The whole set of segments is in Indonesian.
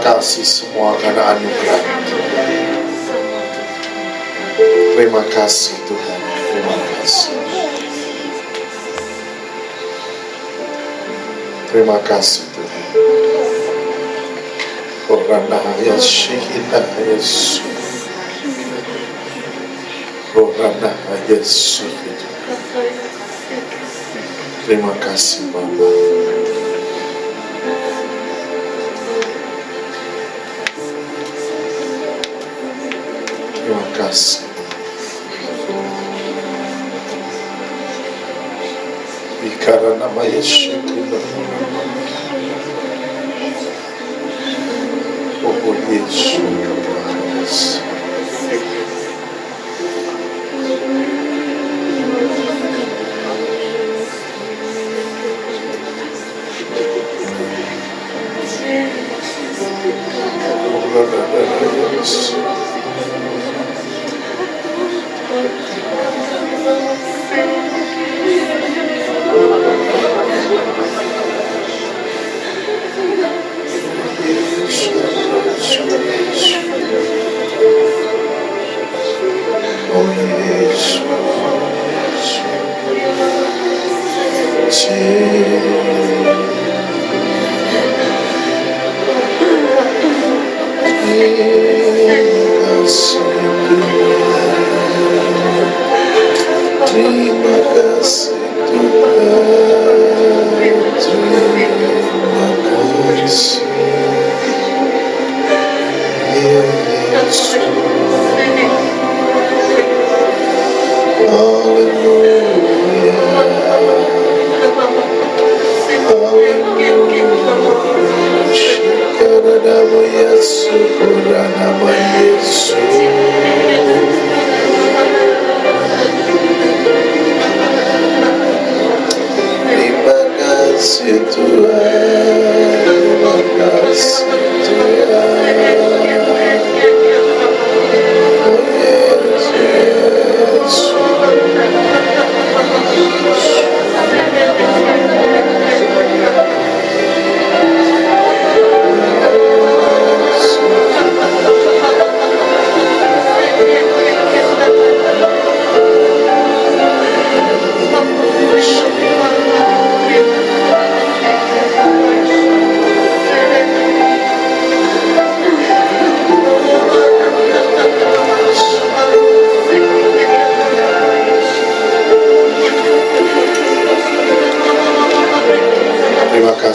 kasih semua karena anugerah. Terima kasih Tuhan, terima kasih. Terima kasih Tuhan. Korana Yeshua Yesus. Korana Yesus. Terima kasih Bapa. Terima kasih. Bicara nama Yesus. Oh Yesus.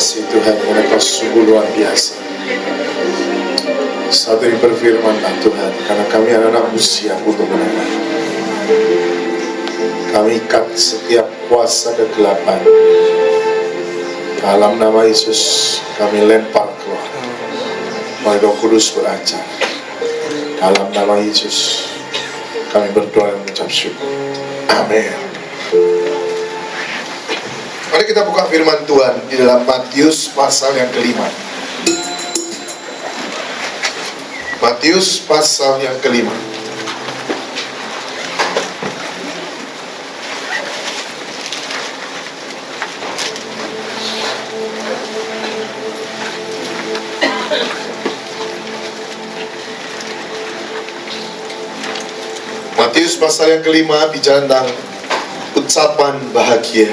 Tuhan, mereka sungguh luar biasa. Saat ini berfirmanlah Tuhan, karena kami anak-anak usia untuk menang. Kami ikat setiap kuasa kegelapan. Dalam nama Yesus kami lempar keluar. Mari Roh Kudus berajar. Dalam nama Yesus kami berdoa dan mengucap syukur. Amin. Mari kita buka firman Tuhan di dalam Matius pasal yang kelima. Matius pasal yang kelima. Matius pasal yang kelima bicara tentang ucapan bahagia.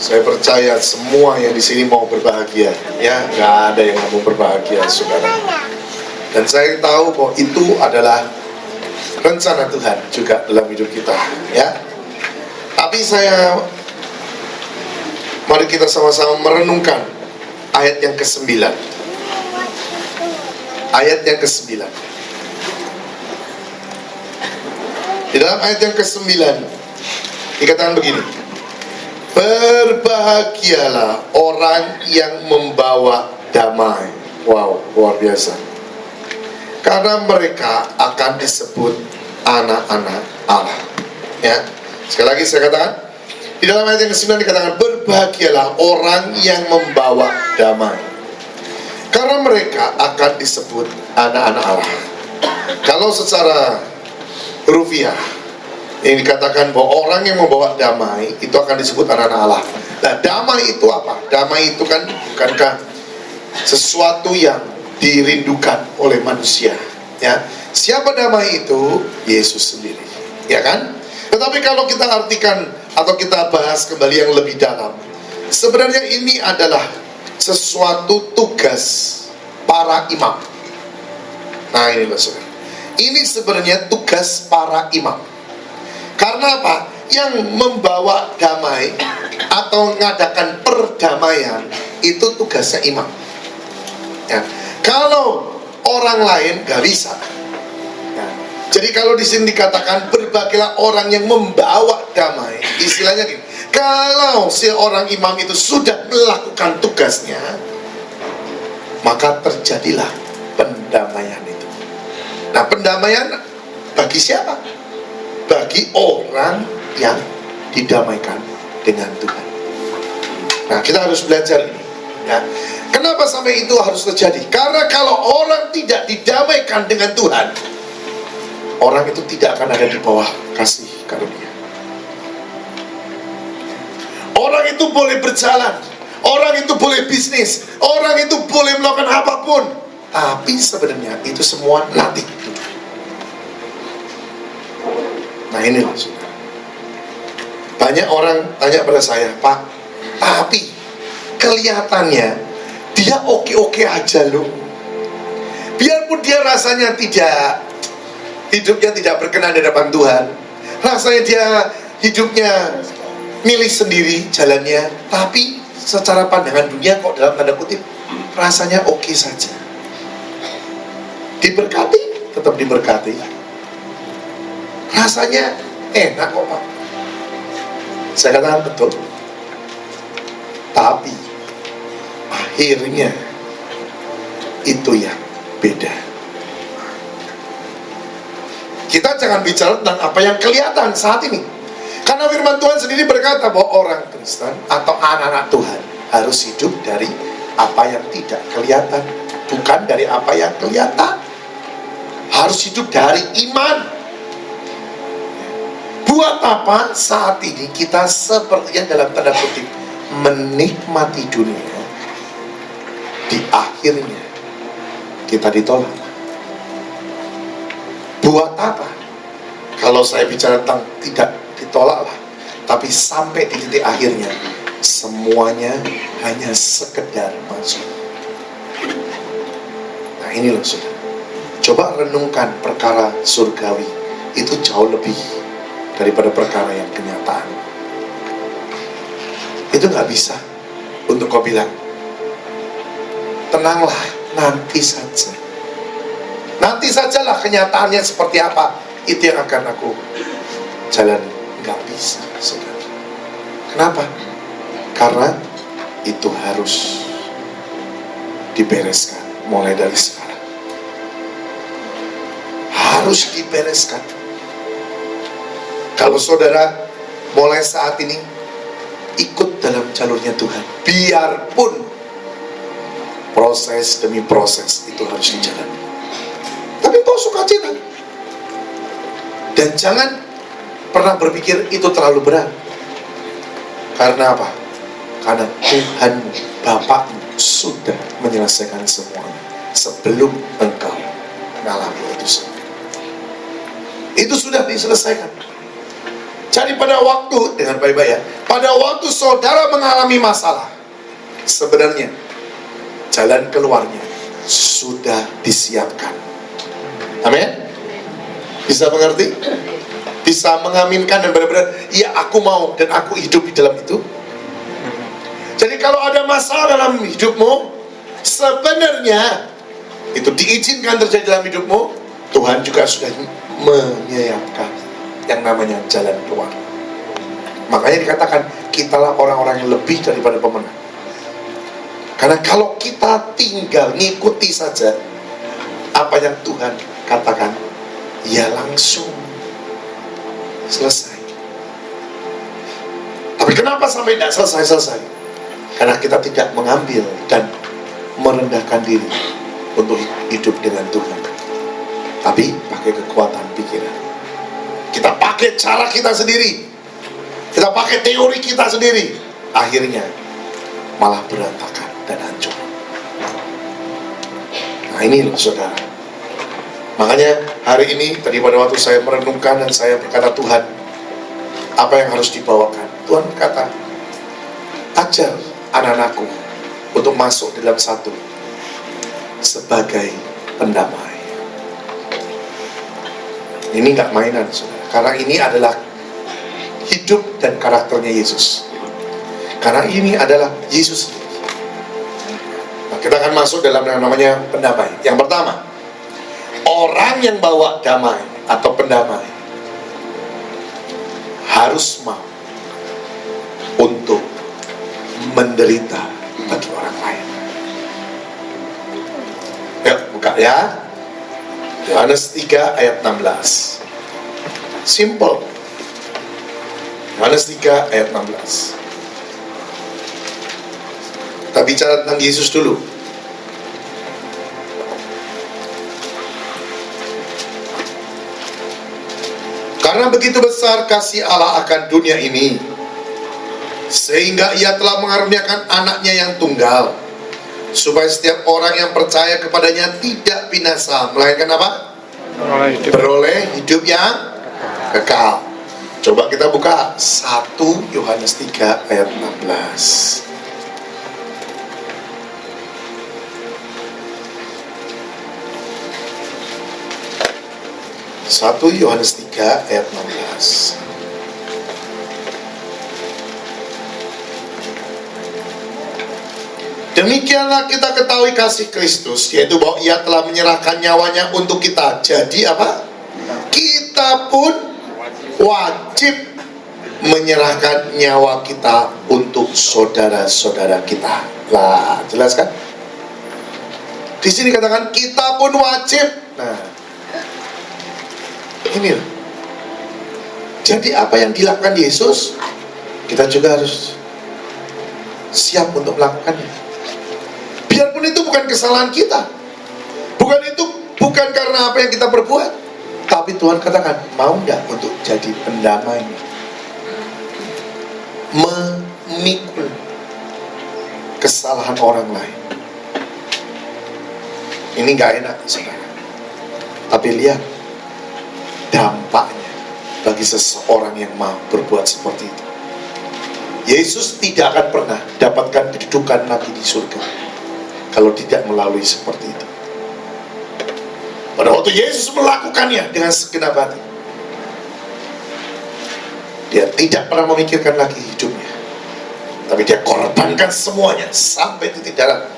Saya percaya semua yang di sini mau berbahagia, ya, nggak ada yang mau berbahagia, saudara. Dan saya tahu bahwa itu adalah rencana Tuhan juga dalam hidup kita, ya. Tapi mari kita sama-sama merenungkan ayat yang ke-9. Ayat yang ke-9. Di dalam ayat yang ke-9 dikatakan begini. Berbahagialah orang yang membawa damai. Wow, luar biasa. Karena mereka akan disebut anak-anak Allah. Ya, sekali lagi saya katakan, di dalam ayat yang ke-9 dikatakan berbahagialah orang yang membawa damai. Karena mereka akan disebut anak-anak Allah. Kalau secara rupiah, Yang dikatakan bahwa orang yang membawa damai itu akan disebut anak-anak Allah. Nah, damai itu apa? Damai itu kan bukankah sesuatu yang dirindukan oleh manusia, ya? Siapa damai itu? Yesus sendiri, ya kan? Tetapi kalau kita artikan atau kita bahas kembali yang lebih dalam, sebenarnya ini adalah sesuatu tugas para imam. Nah, ini loh saudara. Ini sebenarnya tugas para imam. Karena apa? Yang membawa damai atau mengadakan perdamaian itu tugasnya imam. Ya. Kalau orang lain gak bisa. Ya. Jadi kalau di sini dikatakan berbagailah orang yang membawa damai, istilahnya gini. Kalau si orang imam itu sudah melakukan tugasnya, maka terjadilah pendamaian itu. Nah, pendamaian bagi siapa? Bagi orang yang didamaikan dengan Tuhan. Nah, kita harus belajar ini, ya. Kenapa sampai itu harus terjadi? Karena kalau orang tidak didamaikan dengan Tuhan, orang itu tidak akan ada di bawah kasih karunia. Orang itu boleh berjalan, orang itu boleh bisnis, orang itu boleh melakukan apapun, tapi sebenarnya itu semua nothing. Nah, ini loh saudara. Banyak orang tanya pada saya, Pak, tapi kelihatannya dia oke-oke aja loh. Biarpun dia rasanya hidupnya tidak berkenan di hadapan Tuhan, rasanya dia hidupnya milih sendiri jalannya, tapi secara pandangan dunia kok dalam tanda kutip rasanya oke saja. Diberkati, tetap diberkati. Rasanya enak kok Pak. Saya katakan betul. Tapi akhirnya itu yang beda. Kita jangan bicara tentang apa yang kelihatan saat ini. Karena firman Tuhan sendiri berkata bahwa orang Kristen atau anak-anak Tuhan harus hidup dari apa yang tidak kelihatan, bukan dari apa yang kelihatan. Harus hidup dari iman. Buat apa saat ini kita sepertinya dalam tanda kutip menikmati dunia, di akhirnya kita ditolak? Buat apa? Kalau saya bicara tentang tidak ditolak lah, tapi sampai di titik akhirnya semuanya hanya sekedar masuk. Nah, ini loh saudara. Coba renungkan perkara surgawi, itu jauh lebih daripada perkara yang kenyataan. Itu nggak bisa untuk kau bilang, tenanglah, nanti saja. Nanti sajalah kenyataannya seperti apa, itu yang akan aku jalani. Nggak bisa, saudara. Kenapa? Karena itu harus dibereskan mulai dari sekarang. Harus dibereskan. Kalau saudara mulai saat ini ikut dalam jalurnya Tuhan, biarpun proses demi proses itu harus dijalani, tapi kau sukacita. Dan jangan pernah berpikir itu terlalu berat. Karena apa? Karena Tuhan Bapakmu sudah menyelesaikan semuanya sebelum engkau mengalami itu semua. Itu sudah diselesaikan. Jadi pada waktu, dengan baik-baik ya, pada waktu saudara mengalami masalah, sebenarnya jalan keluarnya sudah disiapkan. Amin? Bisa mengerti? Bisa mengaminkan dan benar-benar, ya aku mau dan aku hidup di dalam itu. Jadi kalau ada masalah dalam hidupmu, sebenarnya itu diizinkan terjadi dalam hidupmu, Tuhan juga sudah menyiapkan yang namanya jalan keluar. Makanya dikatakan kitalah orang-orang yang lebih daripada pemenang. Karena kalau kita tinggal ngikuti saja apa yang Tuhan katakan, ya langsung selesai. Tapi kenapa sampai tidak selesai? Karena kita tidak mengambil dan merendahkan diri untuk hidup dengan Tuhan, tapi pakai kekuatan pikiran. Kita pakai pakai cara kita sendiri, kita pakai teori kita sendiri, akhirnya malah berantakan dan hancur. Nah ini loh saudara. Makanya hari ini, tadi pada waktu saya merenungkan dan saya berkata, Tuhan, apa yang harus dibawakan? Tuhan berkata, ajar anak-anakku untuk masuk dalam satu sebagai pendamai. Ini nggak mainan saudara, karena ini adalah hidup dan karakternya Yesus. Karena ini adalah Yesus. Nah, kita akan masuk dalam yang namanya pendamai. Yang pertama, orang yang bawa damai atau pendamai harus mau untuk menderita bagi orang lain. Yuk, buka ya. Yohanes 3 ayat 16. Simple. Yohanes 3 ayat 16. Kita bicara tentang Yesus dulu. Karena begitu besar kasih Allah akan dunia ini, sehingga ia telah mengaruniakan anaknya yang tunggal, supaya setiap orang yang percaya kepadanya tidak binasa, melainkan apa? Beroleh hidup yang kekal. Coba kita buka 1 Yohanes 3 ayat 16. 1 Yohanes 3 ayat 16. Demikianlah kita ketahui kasih Kristus, yaitu bahwa ia telah menyerahkan nyawanya untuk kita. Jadi apa? Kita pun wajib menyerahkan nyawa kita untuk saudara-saudara kita. Lah, jelas kan? Di sini katakan kita pun wajib. Nah, ini loh. Jadi apa yang dilakukan Yesus, kita juga harus siap untuk melakukannya. Biarpun itu bukan kesalahan kita, bukan karena apa yang kita perbuat, tapi Tuhan katakan, mau enggak untuk jadi pendamai, memikul kesalahan orang lain. Ini enggak enak saudara, tapi lihat dampaknya bagi seseorang yang mau berbuat seperti itu. Yesus tidak akan pernah dapatkan kedudukan lagi di surga kalau tidak melalui seperti itu. Pada waktu Yesus melakukannya dengan segenap hati, dia tidak pernah memikirkan lagi hidupnya, tapi dia korbankan semuanya sampai titik darah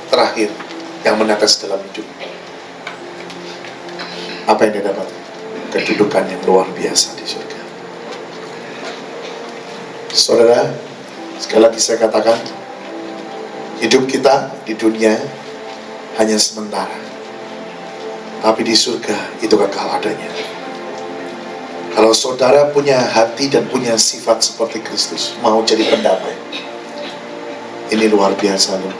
terakhir yang menetes dalam hidupnya. Apa yang dia dapat? Kedudukan yang luar biasa di surga. Saudara, sekali lagi saya katakan, hidup kita di dunia hanya sementara, tapi di surga itu kekal adanya. Kalau saudara punya hati dan punya sifat seperti Kristus, mau jadi pendamai, ini luar biasa loh.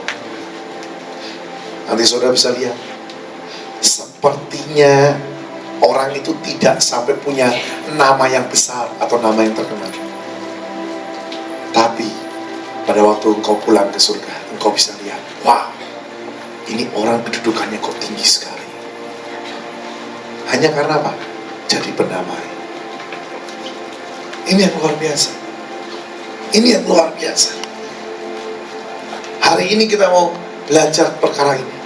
Nanti saudara bisa lihat, sepertinya orang itu tidak sampai punya nama yang besar atau nama yang terkenal, tapi pada waktu engkau pulang ke surga, engkau bisa lihat, wow, ini orang kedudukannya kok tinggi sekali. Hanya karena apa? Jadi pendamai. Ini yang luar biasa. Ini yang luar biasa. Hari ini kita mau belajar perkara ini.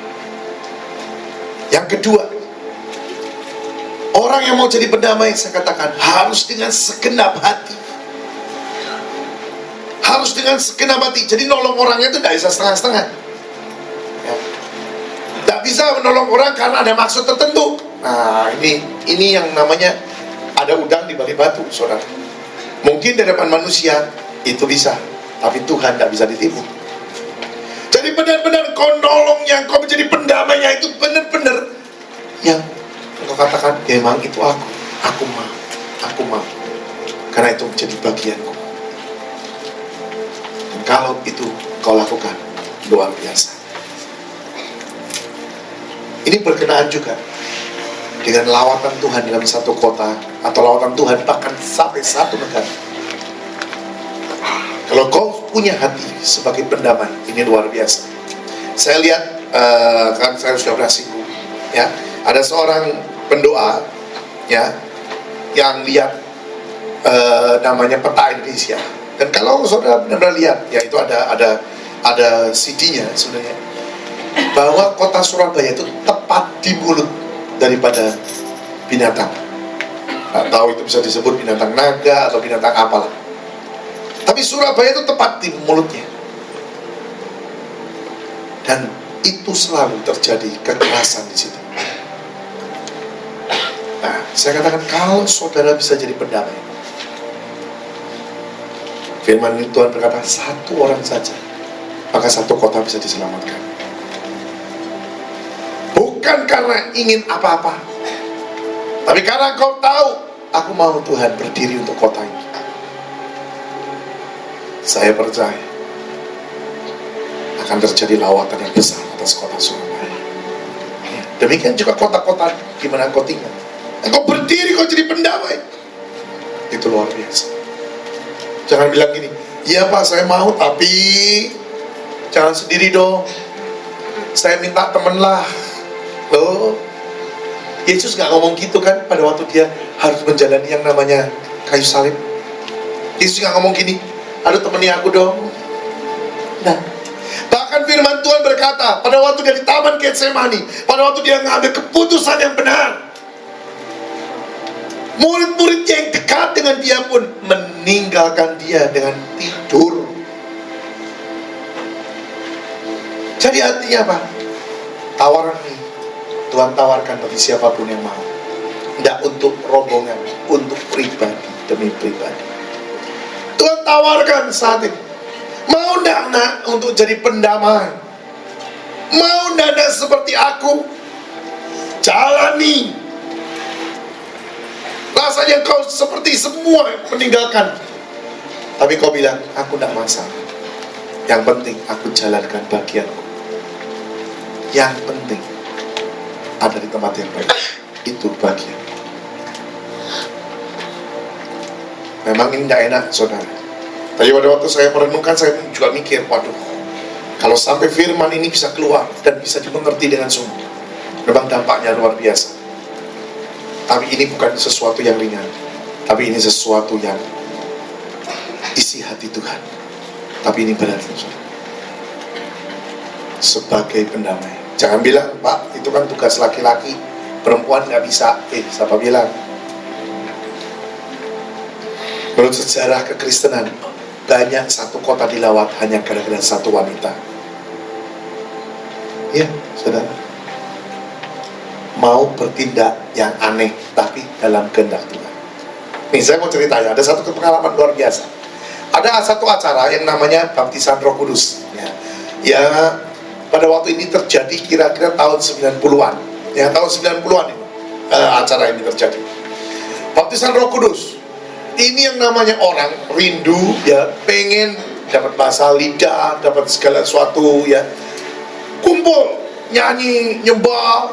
Yang kedua, orang yang mau jadi pendamai, saya katakan, harus dengan segenap hati. Harus dengan segenap hati. Jadi nolong orangnya itu tidak bisa setengah-setengah ya. Tidak bisa menolong orang karena ada maksud tertentu. Nah, ini yang namanya ada udang di balik batu, saudara. Mungkin di depan manusia itu bisa, tapi Tuhan tidak bisa ditipu. Jadi benar-benar kau nolongnya, kau menjadi pendamainya, itu benar-benar yang kau katakan, ya memang itu aku mau, karena itu menjadi bagianku. Dan kalau itu kau lakukan, luar biasa. Ini berkenaan juga dengan lawatan Tuhan dalam satu kota, atau lawatan Tuhan bahkan sampai satu negara. Kalau kau punya hati sebagai pendamai, ini luar biasa. Saya lihat, kan saya sudah pernah singgung, ya, ada seorang pendoa, ya, yang lihat namanya peta Indonesia. Dan kalau saudara benar-benar lihat, ya itu ada CD-nya sebenarnya, bahwa kota Surabaya itu tepat di mulut daripada binatang. Nggak tahu itu bisa disebut binatang naga atau binatang apalah. Tapi Surabaya itu tepat di mulutnya. Dan itu selalu terjadi kekerasan di situ. Nah, saya katakan kalau saudara bisa jadi pendamai, firman Tuhan berkata satu orang saja, maka satu kota bisa diselamatkan. Bukan karena ingin apa-apa, tapi karena kau tahu, aku mau Tuhan berdiri untuk kota ini. Saya percaya akan terjadi lawatan yang besar atas kota Surabaya. Demikian juga kota-kota di mana kau tinggal. Kau berdiri, kau jadi pendamai. Itu luar biasa. Jangan bilang gini, iya Pak saya mau, tapi jangan sendiri dong. Saya minta temen lah. Loh, Yesus gak ngomong gitu kan pada waktu dia harus menjalani yang namanya kayu salib. Yesus gak ngomong gini, aduh temani aku dong. Nah, bahkan firman Tuhan berkata pada waktu dia di Taman Getsemani, pada waktu dia mengambil keputusan yang benar, murid-murid yang dekat dengan dia pun meninggalkan dia dengan tidur. Jadi artinya apa? Tawaran ini Tuhan tawarkan bagi siapapun yang mau. Tidak untuk rombongan, untuk pribadi demi pribadi. Tuhan tawarkan saat ini. Mau tidak nak untuk jadi pendamai? Mau tidak seperti aku? Jalani. Rasanya kau seperti semua meninggalkan, tapi kau bilang, aku tidak masalah. Yang penting aku jalankan bagianku. Yang penting ada di tempat yang baik. Itu bagian. Memang ini tidak enak, saudara. Tapi pada waktu saya merenungkan, saya juga mikir, waduh, kalau sampai firman ini bisa keluar dan bisa dimengerti dengan sungguh, memang dampaknya luar biasa. Tapi ini bukan sesuatu yang ringan, tapi ini sesuatu yang isi hati Tuhan. Tapi ini benar, saudara. Sebagai pendamai, jangan bilang, Pak, itu kan tugas laki-laki, perempuan nggak bisa. Siapa bilang? Menurut sejarah kekristenan, banyak satu kota dilawat hanya gara-gara satu wanita. Ya, saudara. Mau bertindak yang aneh, tapi dalam kehendak Tuhan. Nih, saya mau cerita ya, ada satu pengalaman luar biasa. Ada satu acara yang namanya Baptisan Roh Kudus. Ya, pada waktu ini terjadi kira-kira tahun 90-an. Ya, tahun 90-an ini acara ini terjadi. Baptisan Roh Kudus. Ini yang namanya orang rindu, ya, pengen dapat bahasa lidah, dapat segala sesuatu, ya. Kumpul, nyanyi nyembah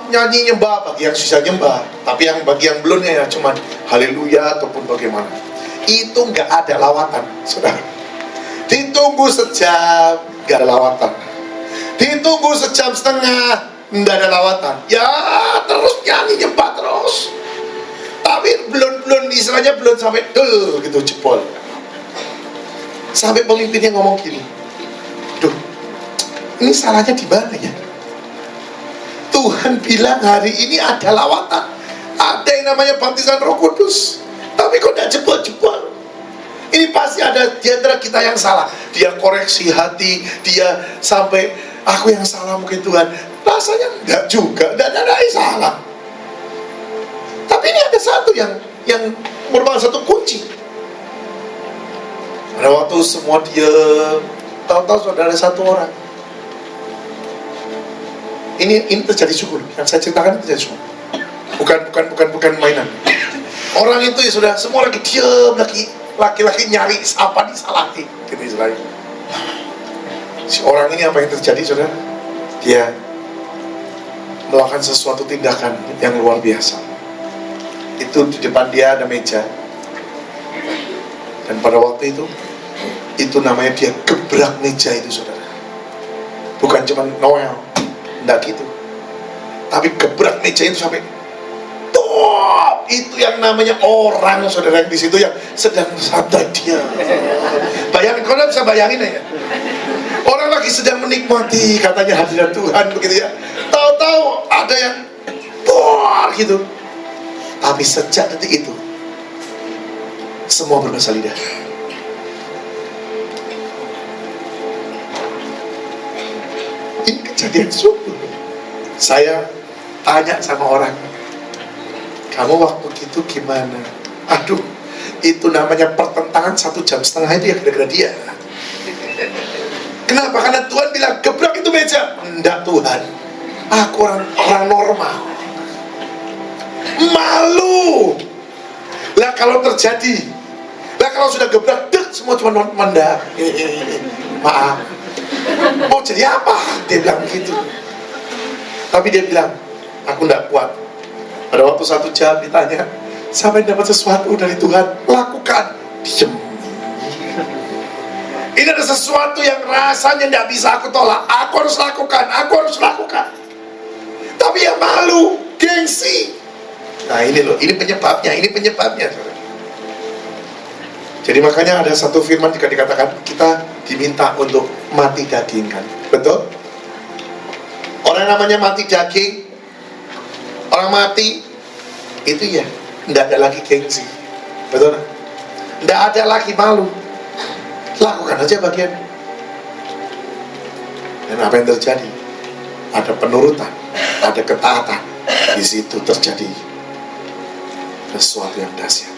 bagi yang susah nyembah, tapi yang bagi yang belum ya cuman haleluya ataupun bagaimana. Itu nggak ada lawatan, saudara. Ditunggu sejam, nggak ada lawatan. Ditunggu sejam setengah, nggak ada lawatan. Ya terus nyanyi nyembah terus. Tapi belum istilahnya belum sampai gitu jebol. Sampai pemimpinnya ngomong gini, duh, ini salahnya di mana ya? Tuhan bilang hari ini ada lawatan, ada yang namanya baptisan Roh Kudus, tapi kok tidak jebol-jebol? Ini pasti ada di antara kita yang salah. Dia koreksi hati, dia sampai aku yang salah mungkin Tuhan. Rasanya enggak juga, tidak ada yang salah. Tapi ini ada satu yang merupakan satu kunci. Pada waktu semua dia tahu-tahu sudah ada satu orang. Ini terjadi sungguh, yang saya ceritakan itu terjadi sungguh. Bukan mainan. Orang itu ya sudah semua lagi diam, laki-laki nyari apa disalahin, gitu istilahnya. Si orang ini apa yang terjadi, saudara? Dia melakukan sesuatu tindakan yang luar biasa. Itu di depan dia ada meja. Dan pada waktu itu namanya dia gebrak meja itu, saudara. Bukan cuma Noel, enggak gitu. Tapi gebrak meja itu sampai top. Itu yang namanya orang, saudara, yang di situ yang sedang santai dia. Bayangin, kau bisa bayangin ya? Orang lagi sedang menikmati katanya hadirat Tuhan begitu ya. Tahu-tahu ada yang bor gitu. Tapi sejak detik itu semua berbahasa lidah. Ini kejadian sungguh. Saya tanya sama orang, kamu waktu itu gimana? Aduh, itu namanya pertentangan 1,5 jam itu ya gara-gara dia. Kenapa? Karena Tuhan bilang gebrak itu meja. Enggak Tuhan, aku orang normal. Malu. Lah kalau terjadi, lah kalau sudah gebrak, semua cuma mendak. Maaf. Mau jadi apa? Dia bilang gitu. Tapi dia bilang, aku enggak kuat. Pada waktu 1 jam ditanya, sampai dapat sesuatu dari Tuhan, lakukan. Diam. Ini ada sesuatu yang rasanya tidak bisa aku tolak. Aku harus lakukan, aku harus lakukan. Tapi ya malu, gengsi. Nah ini loh, ini penyebabnya. Jadi makanya ada satu firman jika dikatakan kita diminta untuk mati daging, kan? Betul? Orang yang namanya mati daging, orang mati itu ya tidak ada lagi gengsi. Betul? Tidak ada lagi malu. Lakukan aja bagian. Dan apa yang terjadi? Ada penurutan, ada ketaatan. Di situ terjadi sesuatu yang dahsyat.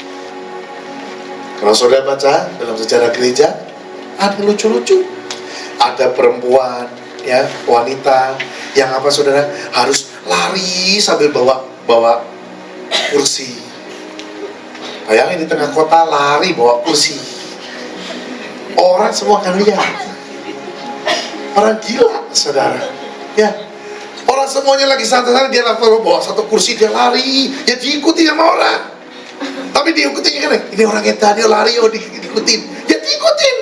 Kalau saudara baca dalam sejarah gereja, ada lucu-lucu. Ada perempuan, ya, wanita yang apa saudara harus lari sambil bawa kursi. Bayangin di tengah kota lari bawa kursi. Orang semua akan lihat. Orang gila, saudara. Ya, orang semuanya lagi santai-santai, dia lalu bawa satu kursi, dia lari, ya diikuti sama orang. Tapi diikutinya kan, ini orang edan, dia lari, oh diikutin, ya diikutin.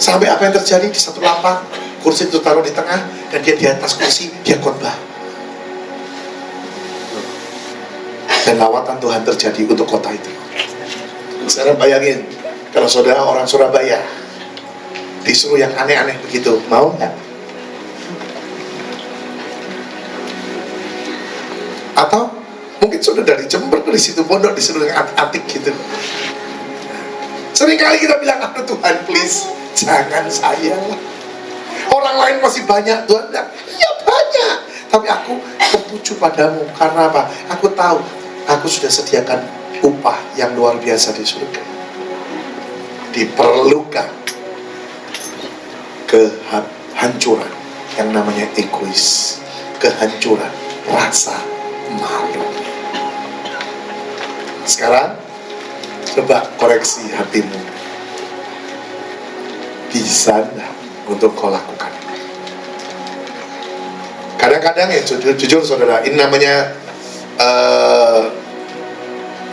Sampai apa yang terjadi di satu lapang, kursi itu taruh di tengah, dan dia di atas kursi, dia khotbah. Dan lawatan Tuhan terjadi untuk kota itu. Sekarang bayangin, kalau saudara orang Surabaya disuruh yang aneh-aneh begitu, mau nggak? Atau mungkin sudah dari Jember, dari situ pondok disuruh yang antik-antik gitu. Seringkali kita bilang, aduh Tuhan please, jangan saya lah. Orang lain masih banyak, Tuhan bilang, iya banyak. Tapi aku tertuju padamu, karena apa? Aku tahu, aku sudah sediakan upah yang luar biasa di surga. Diperlukan kehancuran yang namanya egois, kehancuran rasa malu. Sekarang coba koreksi hatimu, bisa enggak untuk kau lakukan? Kadang-kadang ya jujur saudara, ini namanya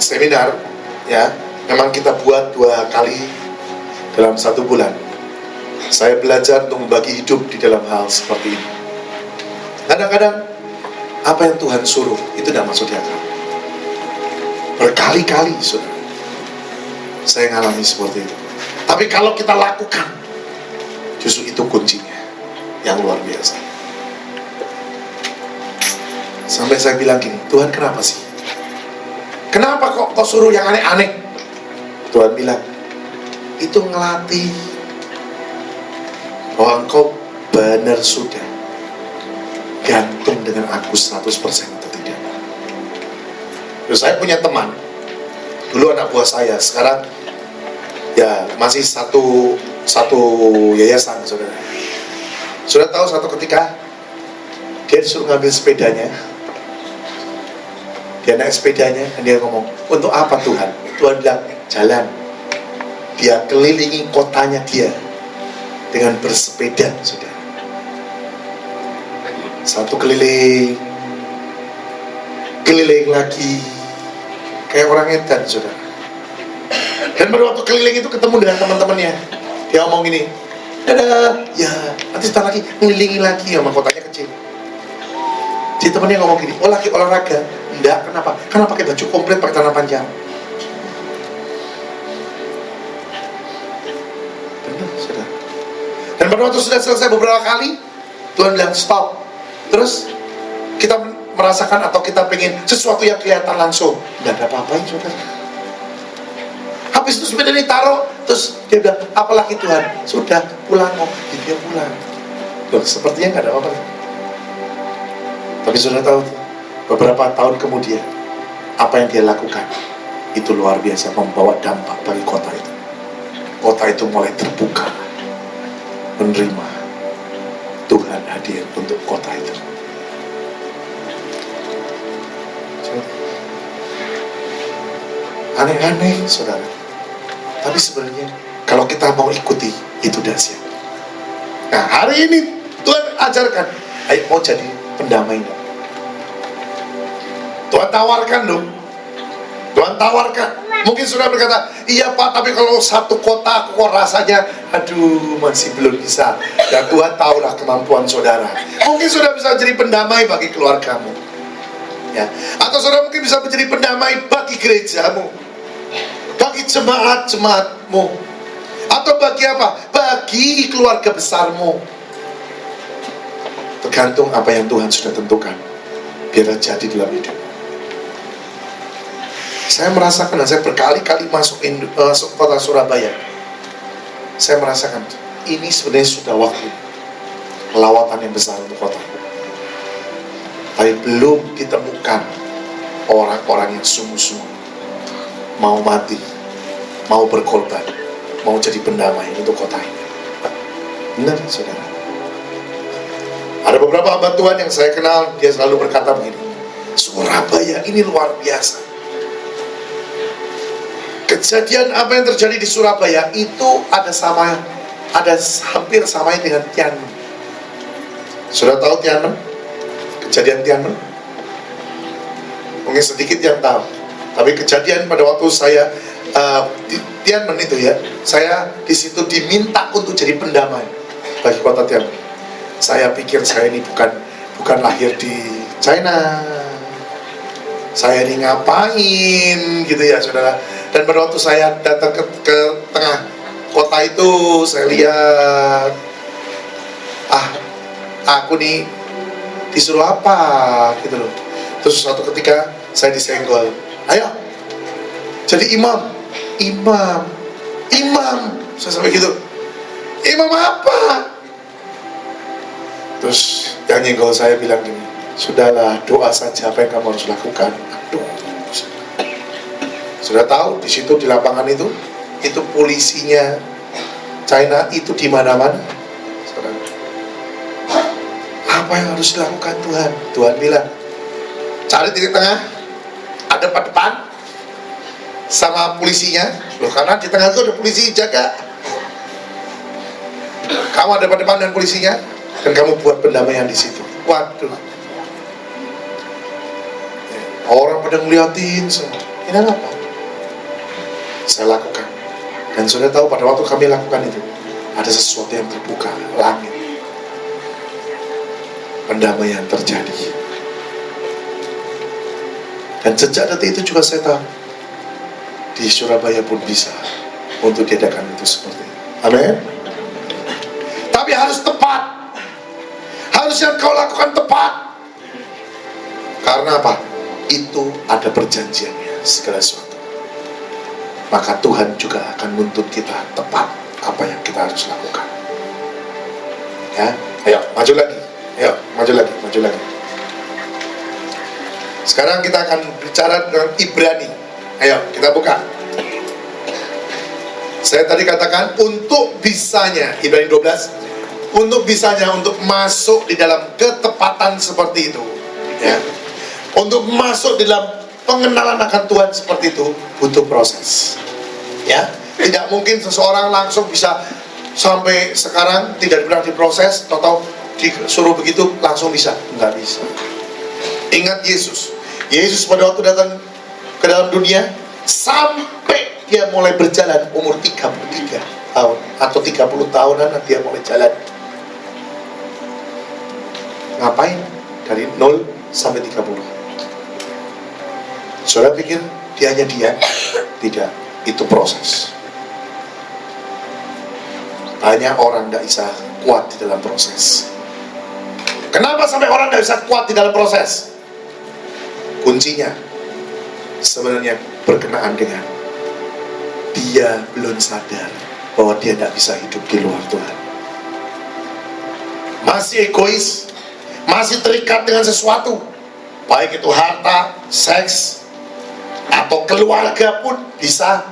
seminar, ya, memang kita buat 2 kali dalam 1 bulan. Saya belajar untuk membagi hidup di dalam hal seperti ini. Kadang-kadang apa yang Tuhan suruh itu tidak masuk di akal. Berkali-kali saudara, saya ngalami seperti itu. Tapi kalau kita lakukan, justru itu kuncinya yang luar biasa. Sampai saya bilang gini, Tuhan kenapa sih? Kenapa kok kau suruh yang aneh-aneh? Tuhan bilang, itu ngelatih bahwa engkau benar sudah gantung dengan aku 100% atau tidak. Terus saya punya teman, dulu anak buah saya, sekarang ya masih satu yayasan, saudara. Sudah tahu satu ketika dia disuruh ngambil sepedanya, dia naik sepedanya dan dia ngomong, untuk apa Tuhan? Tuhan bilang, jalan. Dia kelilingi kotanya dia dengan bersepeda, saudara. Satu keliling lagi, kayak orang edan, saudara. Dan pada waktu keliling itu ketemu dengan teman-temannya, dia ngomong gini, dadah, ya, nanti setelah lagi ngelilingi lagi sama kotanya kecil. Jadi temannya ngomong gini, oh lagi olahraga? Enggak, kenapa? Karena pakai baju komplit, pakai celana panjang. Benar, saudara. Dan pada waktu sudah selesai beberapa kali, Tuhan bilang stop. Terus kita merasakan atau kita pengen sesuatu yang kelihatan langsung, nggak ada apa-apain, saudara. Habis itu sepeda ini taruh, terus dia bilang, apalagi Tuhan, sudah pulang kok, dia pulang. Loh, sepertinya nggak ada apa-apa. Tapi sudah tahu, beberapa tahun kemudian, apa yang dia lakukan, itu luar biasa, membawa dampak bagi kota itu. Kota itu mulai terbuka, menerima Tuhan hadir untuk kota itu. Aneh-aneh, saudara. Tapi sebenarnya kalau kita mau ikuti, itu dahsyat. Nah, hari ini Tuhan ajarkan, ayo mau jadi pendamai. Tuhan tawarkan dong. Tuhan tawarkan. Mungkin sudah berkata, iya Pak, tapi kalau satu kota aku kok rasanya, aduh, masih belum bisa. Dan Tuhan tahulah kemampuan saudara. Mungkin sudah bisa jadi pendamai bagi keluargamu, ya. Atau saudara mungkin bisa menjadi pendamai bagi gerejamu, bagi jemaat-jemaatmu, atau bagi apa? Bagi keluarga besarmu. Tergantung apa yang Tuhan sudah tentukan, biar jadi dalam hidup. Saya merasakan, dan saya berkali-kali masuk kota Surabaya, saya merasakan ini sebenarnya sudah waktu lawatan yang besar untuk kota. Tapi belum ditemukan orang-orang yang sungguh-sungguh mau mati, mau berkorban, mau jadi pendamai untuk kota ini. Benar, saudara. Ada beberapa hamba Tuhan yang saya kenal, dia selalu berkata begini, Surabaya ini luar biasa. Kejadian apa yang terjadi di Surabaya itu ada hampir samanya dengan Tianmen. Sudah tahu Tianmen? Kejadian Tianmen? Mungkin sedikit yang tahu. Tapi kejadian pada waktu saya di Tianmen itu ya, saya di situ diminta untuk jadi pendamai bagi kota Tianmen. Saya pikir saya ini bukan lahir di China. Saya ini ngapain gitu ya, saudara. Dan pada waktu saya datang ke tengah kota itu, saya lihat, aku nih disuruh apa gitu loh. Terus suatu ketika saya disenggol, ayo jadi imam. Saya sampai gitu, imam apa? Terus yang nyenggol saya bilang gini, sudahlah, doa saja apa yang kamu harus lakukan. Aduh, sudah tahu di situ di lapangan itu polisinya China itu di mana-mana. Apa yang harus dilakukan Tuhan? Tuhan bilang, cari titik tengah, ada depan sama polisinya. Loh, karena di tengah itu ada polisi jaga. Kamu ada depan dan polisinya, dan kamu buat pendamaian di situ. Waduh, orang pada ngeliatin semua. Ini apa? Saya lakukan. Dan sudah tahu pada waktu kami lakukan itu, ada sesuatu yang terbuka, langit. Pendamaian terjadi. Dan sejak detik itu juga saya tahu, di Surabaya pun bisa untuk diadakan itu seperti itu. Amin. Tapi harus tepat. Harus yang kau lakukan tepat. Karena apa? Itu ada perjanjiannya segala sesuatu. Maka Tuhan juga akan menuntut kita tepat apa yang kita harus lakukan. Ya, ayo maju lagi. Ayo maju lagi. Sekarang kita akan bicara dengan Ibrani. Ayo kita buka. Saya tadi katakan untuk bisanya, Ibrani 12, untuk bisanya untuk masuk di dalam ketepatan seperti itu, ya. Untuk masuk di dalam pengenalan akan Tuhan seperti itu butuh proses, ya. Tidak mungkin seseorang langsung bisa sampai sekarang tidak pernah diproses, atau disuruh begitu langsung bisa, nggak bisa. Ingat Yesus pada waktu datang ke dalam dunia sampai dia mulai berjalan umur 33 tahun atau 30 tahunan dia mulai jalan. Ngapain? Dari 0 sampai 30. Saudara pikir dia hanya dia? Tidak, itu proses. Banyak orang tidak bisa kuat di dalam proses. Kenapa sampai orang tidak bisa kuat di dalam proses? Kuncinya sebenarnya berkenaan dengan dia belum sadar bahwa dia tidak bisa hidup di luar Tuhan. Masih egois, masih terikat dengan sesuatu, baik itu harta, seks, atau keluarga pun bisa,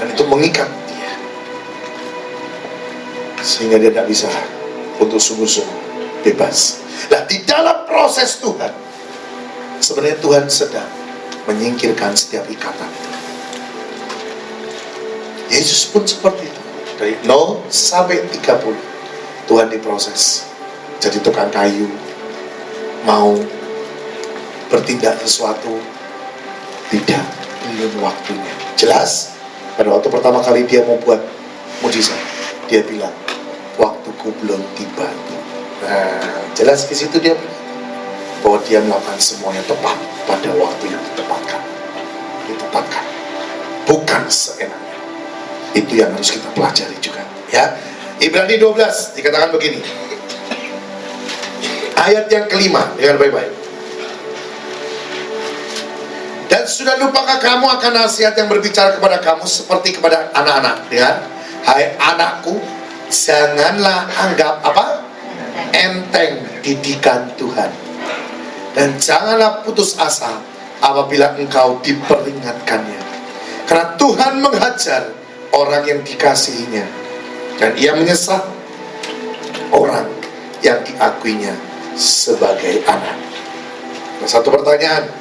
dan itu mengikat dia sehingga dia tidak bisa untuk sungguh-sungguh bebas. Nah, di dalam proses Tuhan, sebenarnya Tuhan sedang menyingkirkan setiap ikatan itu. Yesus pun seperti itu. Dari 0 sampai 30 Tuhan diproses. Jadi tukang kayu, mau bertindak sesuatu, tidak, belum waktunya. Jelas, pada waktu pertama kali dia mau buat mujizat, dia bilang, waktuku belum tiba. Nah, jelas di situ dia bilang bahwa dia melakukan semuanya tepat pada waktu yang ditetapkan, bukan seenaknya. Itu yang harus kita pelajari juga, ya. Ibrani 12 dikatakan begini, ayat yang kelima, dengar baik-baik. Dan sudah lupakah kamu akan nasihat yang berbicara kepada kamu seperti kepada anak-anak, dengan hai anakku, janganlah anggap enteng didikan Tuhan, dan janganlah putus asa apabila engkau diperingatkannya, karena Tuhan menghajar orang yang dikasihinya, dan ia menyesal orang yang diakuinya sebagai anak. Nah, satu pertanyaan,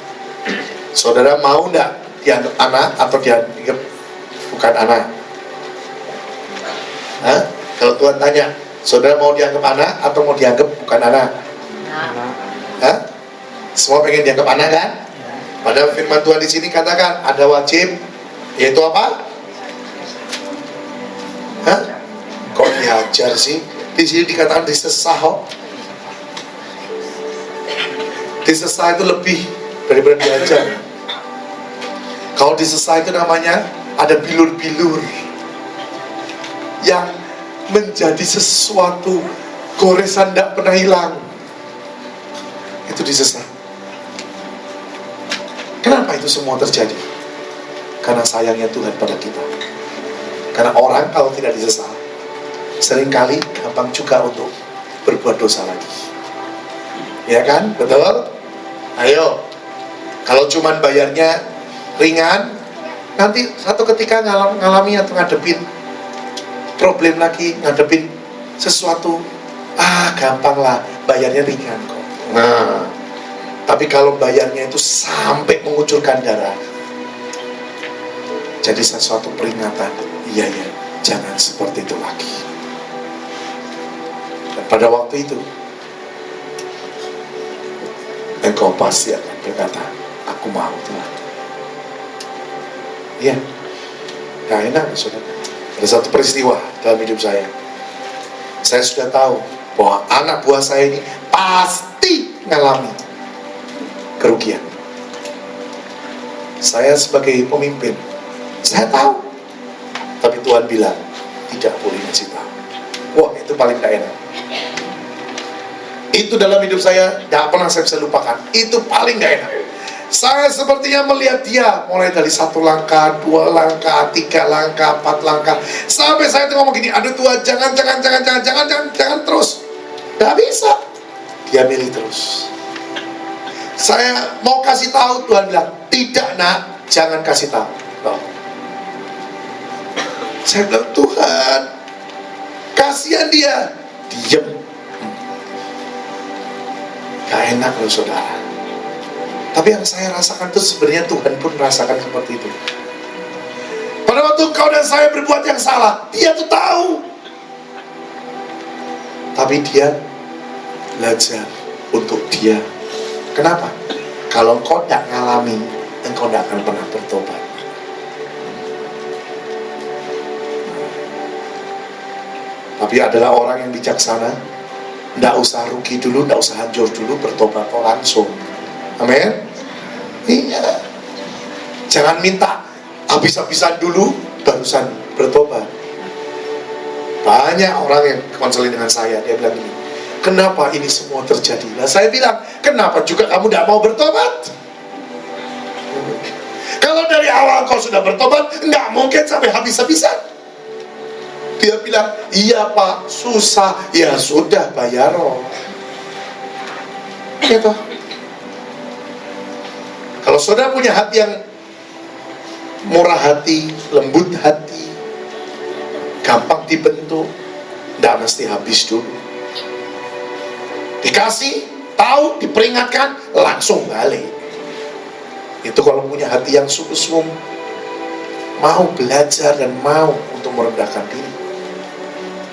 saudara mau enggak dianggap anak atau dianggap bukan anak? Hah? Kalau Tuhan tanya, saudara mau dianggap anak atau mau dianggap bukan anak? Hah? Semua pengen dianggap anak kan? Padahal firman Tuhan di sini katakan ada wajib, yaitu apa? Hah? Kok diajar sih? Di sini dikatakan disesah kok. Disesah itu lebih daripada diajar. Kalau disesah itu namanya ada bilur-bilur yang menjadi sesuatu goresan tidak pernah hilang. Itu disesah. Kenapa itu semua terjadi? Karena sayangnya Tuhan pada kita. Karena orang kalau tidak disesah, seringkali gampang juga untuk berbuat dosa lagi. Ya kan? Betul? Ayo. Kalau cuman bayarnya ringan, nanti satu ketika ngalami atau ngadepin problem lagi, ngadepin sesuatu, gampang lah, bayarnya ringan kok. Nah, tapi kalau bayarnya itu sampai mengucurkan darah, jadi sesuatu peringatan. Iya, jangan seperti itu lagi. Dan pada waktu itu, engkau pasti akan berkata, aku mau Tuhan. Iya, gak enak saudara. Ada satu peristiwa dalam hidup saya. Saya sudah tahu bahwa anak buah saya ini pasti mengalami kerugian. Saya sebagai pemimpin, saya tahu. Tapi Tuhan bilang, tidak boleh ngasih tahu. Wah, itu paling gak enak. Itu dalam hidup saya, gak pernah saya bisa lupakan. Itu paling gak enak. Saya sepertinya melihat dia, mulai dari 1 langkah, 2 langkah, 3 langkah, 4 langkah. Sampai saya tuh ngomong gini, aduh Tuhan, jangan terus. Gak bisa. Dia milih terus. Saya mau kasih tahu, Tuhan bilang, tidak nak, jangan kasih tahu. No. Saya bilang, Tuhan, kasihan dia. Diam. Gak enak loh saudara. Tapi yang saya rasakan itu sebenarnya Tuhan pun merasakan seperti itu. Pada waktu kau dan saya berbuat yang salah, dia tuh tahu. Tapi dia belajar untuk dia. Kenapa? Kalau engkau tidak ngalami, engkau tidak akan pernah bertobat. Tapi adalah orang yang bijaksana, tidak usah rugi dulu, tidak usah hancur dulu, bertobat kok langsung. Amin. Iya. Jangan minta habis-habisan dulu, barusan bertobat. Banyak orang yang konseling dengan saya, dia bilang ini, kenapa ini semua terjadi? Nah saya bilang, kenapa juga kamu tidak mau bertobat? Kalau dari awal kau sudah bertobat, nggak mungkin sampai habis-habisan. Dia bilang, iya Pak, susah. Ya sudah, bayar loh. Gitu. Kalau saudara punya hati yang murah hati, lembut hati, gampang dibentuk, tidak mesti habis dulu. Dikasih, tahu, diperingatkan, langsung balik. Itu kalau punya hati yang sungguh-sungguh mau belajar dan mau untuk merendahkan diri.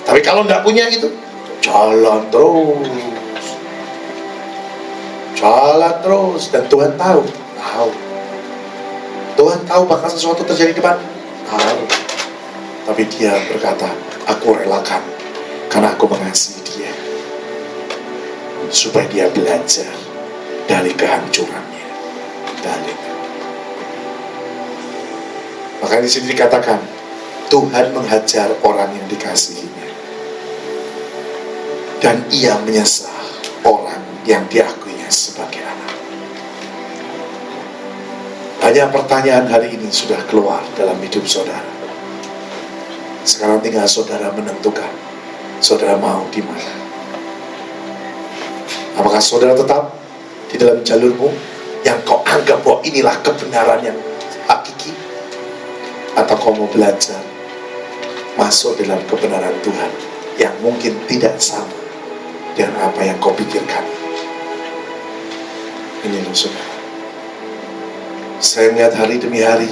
Tapi kalau tidak punya itu, jalan terus, dan Tuhan tahu. Tuhan tahu bakal sesuatu terjadi di depan, tahu. Tapi dia berkata, aku relakan karena aku mengasihi dia, supaya dia belajar dari kehancurannya. Balik. Makanya di sini dikatakan, Tuhan menghajar orang yang dikasihinya, dan ia menyesal orang yang diakuinya sebagai anak. Banyak pertanyaan hari ini sudah keluar dalam hidup saudara. Sekarang tinggal saudara menentukan, saudara mau di mana. Apakah saudara tetap di dalam jalurmu yang kau anggap bahwa inilah kebenaran yang hakiki, atau kau mau belajar masuk dalam kebenaran Tuhan yang mungkin tidak sama dengan apa yang kau pikirkan? Ini loh saudara, saya melihat hari demi hari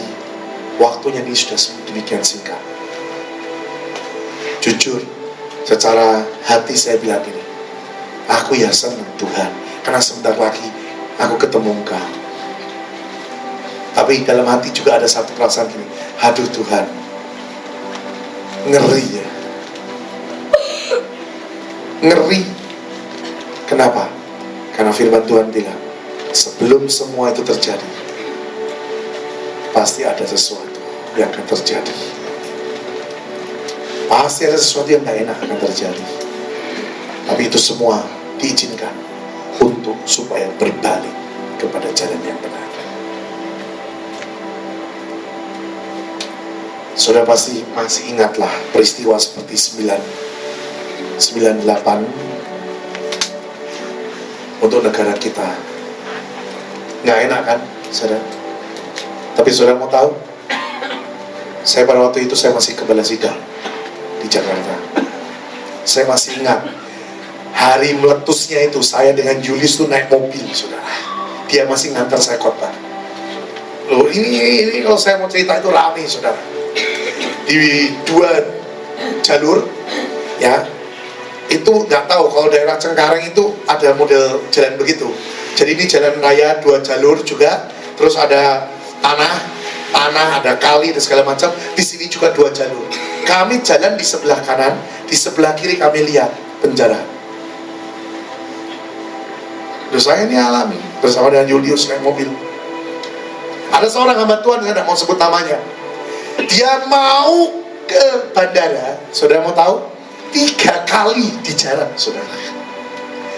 waktunya ini sudah demikian singkat. Jujur, secara hati saya bilang ini, aku ya senang Tuhan, karena sebentar lagi aku ketemu Engkau. Tapi dalam hati juga ada satu perasaan gini, aduh Tuhan, ngeri ya, ngeri. Kenapa? Karena firman Tuhan bilang, sebelum semua itu terjadi, pasti ada sesuatu yang akan terjadi. Pasti ada sesuatu yang gak enak akan terjadi. Tapi itu semua diizinkan untuk supaya berbalik kepada jalan yang benar. Saudara pasti masih ingatlah peristiwa seperti 98 untuk negara kita. Nggak enak kan, saudara? Tapi saudara mau tahu, saya pada waktu itu saya masih ke Balasidang di Jakarta. Saya masih ingat hari meletusnya itu, saya dengan Julius tuh naik mobil, saudara. Dia masih ngantar saya khotbah. Loh, ini kalau saya mau cerita itu rame, saudara. Di 2 jalur, ya. Itu nggak tahu kalau daerah Cengkareng itu ada model jalan begitu. Jadi ini jalan raya 2 jalur juga, terus ada tanah, ada kali dan segala macam. Di sini juga 2 jalur. Kami jalan di sebelah kanan, di sebelah kiri kami lihat penjara. Terus saya ini alami bersama dengan Julius naik mobil. Ada seorang hamba Tuhan, saya tidak mau sebut namanya. Dia mau ke bandara, saudara mau tahu? 3 kali di jalan, saudara.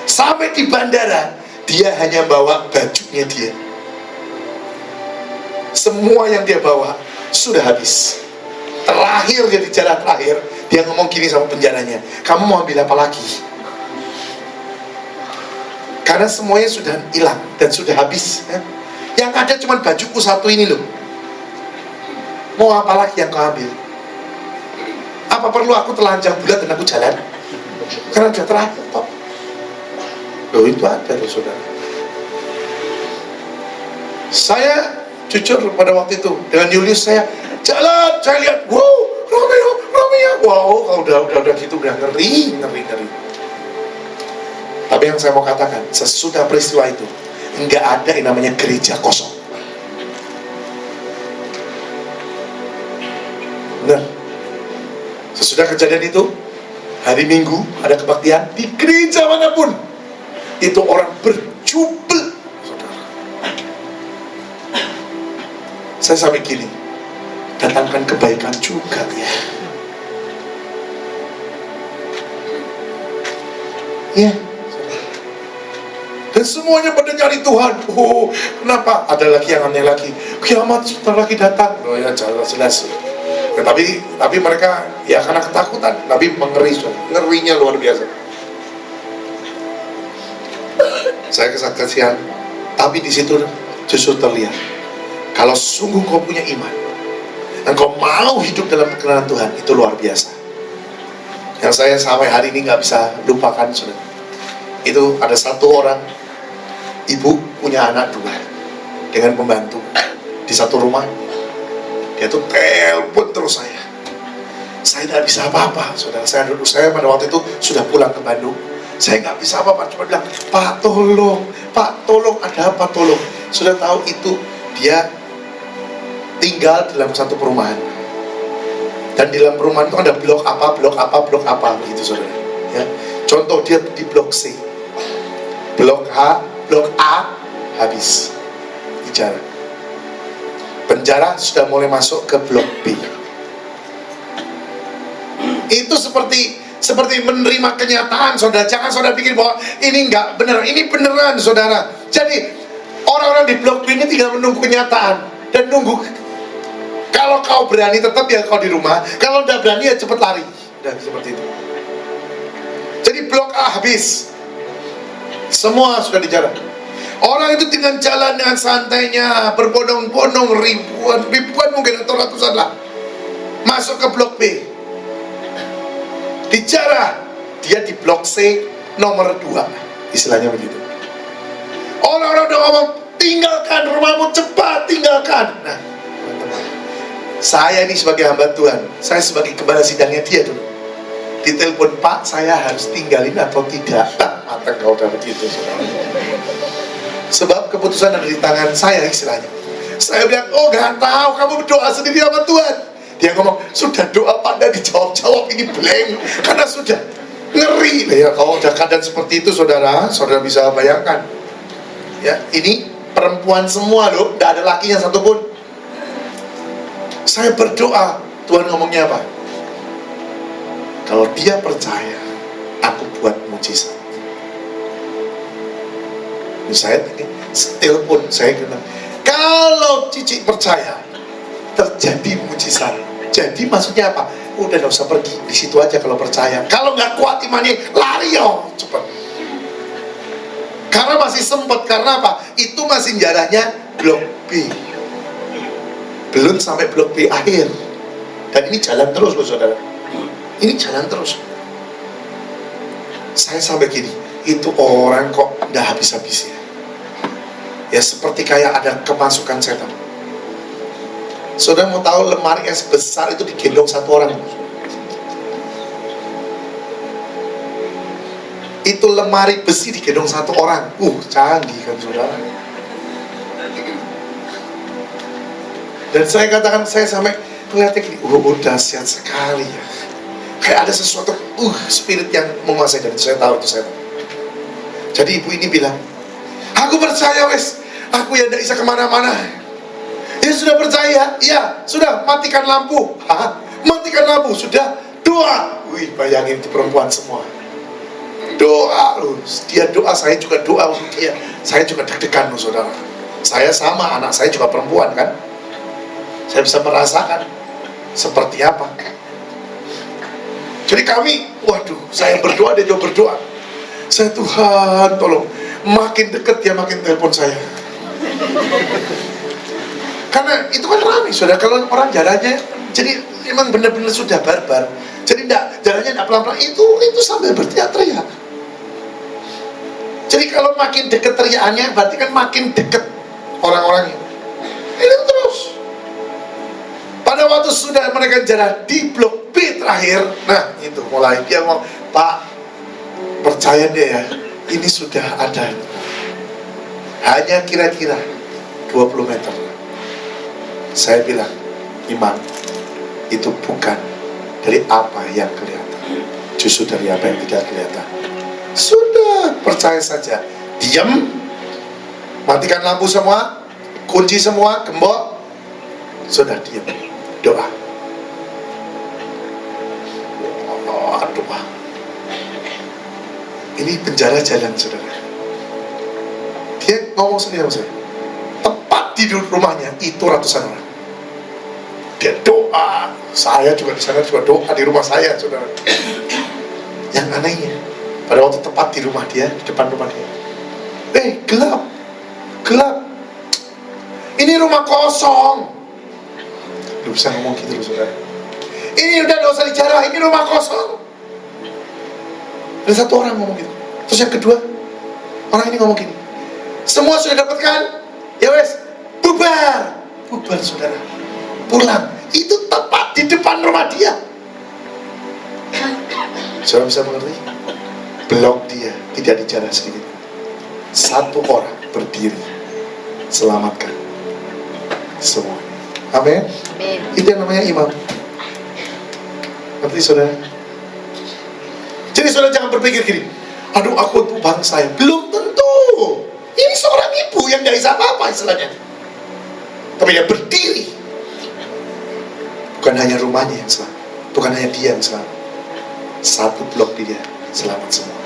Sampai di bandara, dia hanya bawa bajunya dia. Semua yang dia bawa sudah habis. Terakhir dia di jalan terakhir, dia ngomong gini sama penjaranya, kamu mau ambil apa lagi? Karena semuanya sudah hilang dan sudah habis. Yang ada cuma bajuku satu ini loh. Mau apa lagi yang kau ambil? Apa perlu aku telanjang bulat dan aku jalan? Karena sudah terakhir toh. Loh itu ada loh saudara. Saya jujur pada waktu itu dengan Julius saya jalan, saya lihat, wow, Romeo, wow, udah gitu udah ngeri. Tapi yang saya mau katakan, sesudah peristiwa itu, nggak ada yang namanya gereja kosong. Benar. Sesudah kejadian itu, hari Minggu ada kebaktian di gereja manapun, itu orang berjubel, saudara. Saya sampai gini, datangkan kebaikan juga ya. Ya. Dan semuanya pada nyari Tuhan. Oh, kenapa? Ada lagi yang aneh lagi. Kiamat sebentar lagi datang. Oh ya, jelas. Ya, tapi mereka ya karena ketakutan. Tapi ngerinya luar biasa. Saya kesaksian. Tapi di situ justru terlihat kalau sungguh kau punya iman, engkau mau hidup dalam kebenaran Tuhan, itu luar biasa. Yang saya sampai hari ini nggak bisa lupakan, saudara. Itu ada satu orang ibu punya anak 2 dengan pembantu di satu rumah. Dia tuh telepon terus saya tidak bisa apa-apa, saudara. Saya pada waktu itu sudah pulang ke Bandung. Saya nggak bisa apa-apa, cuma bilang, Pak tolong, ada apa, tolong. Sudah tahu itu dia tinggal dalam satu perumahan, dan di dalam perumahan itu ada blok apa begitu, saudara. Ya. Contoh dia di blok C, blok A habis bicara. Penjara sudah mulai masuk ke blok B. Itu seperti menerima kenyataan, saudara. Jangan saudara pikir bahwa ini enggak benar, ini beneran, saudara. Jadi orang-orang di blok B ini tinggal menunggu kenyataan dan nunggu. Kalau kau berani tetap ya kau di rumah, kalau udah berani ya cepet lari. Dan seperti itu. Jadi blok A habis, semua sudah dijarah. Orang itu dengan jalan dengan santainya, berbondong-bondong, ribuan mungkin atau ratusan lah, masuk ke blok B. Dijarah, dia di blok C nomor 2, istilahnya begitu. Orang-orang udah ngomong, tinggalkan rumahmu, cepat tinggalkan. Nah, teman-teman, saya ini sebagai hamba Tuhan, saya sebagai kepala sidangnya dia dulu, ditelepon, Pak, saya harus tinggalin atau tidak? Mata kau udah begitu, saudara. Sebab keputusan ada di tangan saya, istilahnya. Saya bilang, oh gak tahu, kamu berdoa sendiri sama Tuhan. Dia ngomong, sudah doa pada dijawab-jawab, ini blank, karena sudah ngeri. Ya, kalau udah keadaan seperti itu, saudara bisa bayangkan. Ya, ini perempuan semua loh, gak ada lakinya satupun. Saya berdoa, Tuhan ngomongnya apa? Kalau dia percaya, aku buat mujizat. Saya telepon, saya bilang, kalau Cici percaya, terjadi mujizat. Jadi maksudnya apa? Udah gak usah pergi, di situ aja kalau percaya. Kalau nggak kuat imannya, lari cepet. Karena masih sempet, karena apa? Itu masih jaraknya blok B, belum sampai blok B akhir. Dan ini jalan terus loh, saudara. Ini jalan terus. Saya sampai gini, itu orang kok nggak habis-habisnya. Ya seperti kayak ada kemasukan setan. Saudara mau tahu, lemari es besar itu digendong satu orang. Itu lemari besi digendong satu orang. Canggih kan, saudara. Dan saya katakan, saya sampai melihatnya gini, dahsyat sekali ya. Kayak ada sesuatu, spirit yang menguasai, dan saya tahu itu setan. Jadi ibu ini bilang, aku percaya wes, aku ya tidak bisa kemana-mana. Ya sudah percaya, ya sudah, matikan lampu. Matikan lampu, sudah, doa. Wih, bayangin itu perempuan semua. Doa loh, dia doa, saya juga doa untuk dia. Saya juga deg-degan loh, saudara. Saya sama, anak saya juga perempuan kan. Saya bisa merasakan seperti apa. Jadi kami, waduh, saya berdoa, dia juga berdoa. Saya, Tuhan tolong, makin dekat dia makin telepon saya. Karena itu kan ramai, saudara. Kalau orang jalannya, jadi memang benar-benar sudah barbar. Jadi jalannya tidak pelan-pelan, itu sambil berteriak-teriak. Jadi kalau makin dekat teriakannya, berarti kan makin dekat orang-orangnya. Ini terus. Pada waktu sudah mereka jalan di blok B terakhir, nah itu mulai dia ngomong, Pak, percaya deh ya, ini sudah ada. hanya kira-kira 20 meter. Saya bilang, iman itu bukan dari apa yang kelihatan, justru dari apa yang tidak kelihatan. Sudah, percaya saja. Diam, matikan lampu semua, kunci semua, gembok. Sudah diam, doa. Doa. Ini penjara jalan, saudara. Dia ngomong sendiri sama saya. Tepat di rumahnya itu ratusan orang. Dia doa. Saya juga di sana juga doa di rumah saya, saudara. Yang anehnya, pada waktu tepat di rumah dia, di depan rumah dia, gelap, gelap. Ini rumah kosong. Lu bisa ngomong gitu loh, saudara. Ini udah gak usah dijarah, ini rumah kosong. Ada satu orang ngomong gitu. Terus yang kedua, orang ini ngomong gini, semua sudah dapatkan? Ya wes, bubar. Bubar, saudara. Pulang. Itu tepat di depan rumah dia. Saudara bisa mengerti? Blok dia tidak dijarah sedikit. Satu orang berdiri, selamatkan semua. Amin. Itu yang namanya imam. Ngerti, saudara? Jadi saudara jangan berpikir gini, aduh aku untuk bangsa ya. Belum tentu. Ini seorang ibu yang gak bisa apa-apa istilahnya, tapi dia berdiri. Bukan hanya rumahnya yang selamat, bukan hanya dia yang selamat, satu blok dia selamat semua.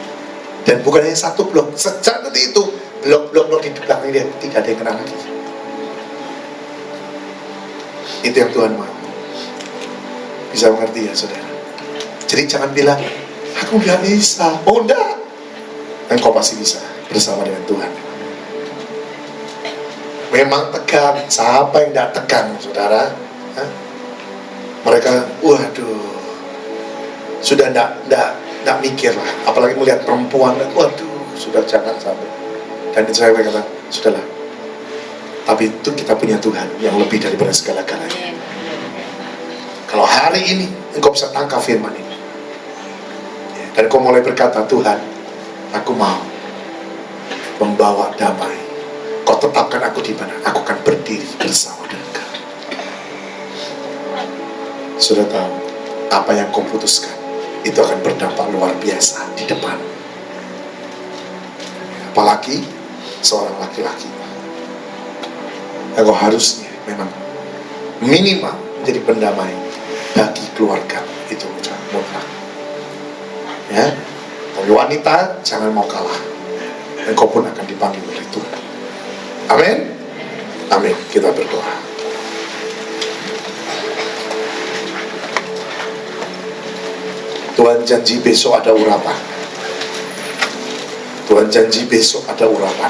Dan bukan hanya satu blok, sejak nanti itu blok-blok di belakang dia tidak ada yang kena lagi. Itu yang Tuhan mau. Bisa mengerti ya, saudara? Jadi jangan bilang, aku gak bisa. Oh enggak, engkau pasti bisa bersama dengan Tuhan. Memang tegang. Siapa yang gak tegang, saudara? Hah? Mereka, waduh, sudah enggak mikir lah. Apalagi melihat perempuan, waduh, sudah jangan sampai. Dan saya berkata, sudahlah. Tapi itu kita punya Tuhan yang lebih daripada segala-galanya. Kalau hari ini engkau bisa tangkap firman ini, dan kau mulai berkata, Tuhan, aku mau membawa damai. Kau tetapkan aku di mana, aku akan berdiri bersama dengan kau. Sudah tahu, apa yang kau putuskan itu akan berdampak luar biasa di depan. Apalagi seorang laki-laki. Engkau harusnya memang minimal menjadi pendamai bagi keluarga. Itu mutlak. Ya, tapi wanita jangan mau kalah. Engkau pun akan dipanggil oleh Tuhan. Amin. Amin. Kita berdoa. Tuhan janji besok ada urapan. Tuhan janji besok ada urapan.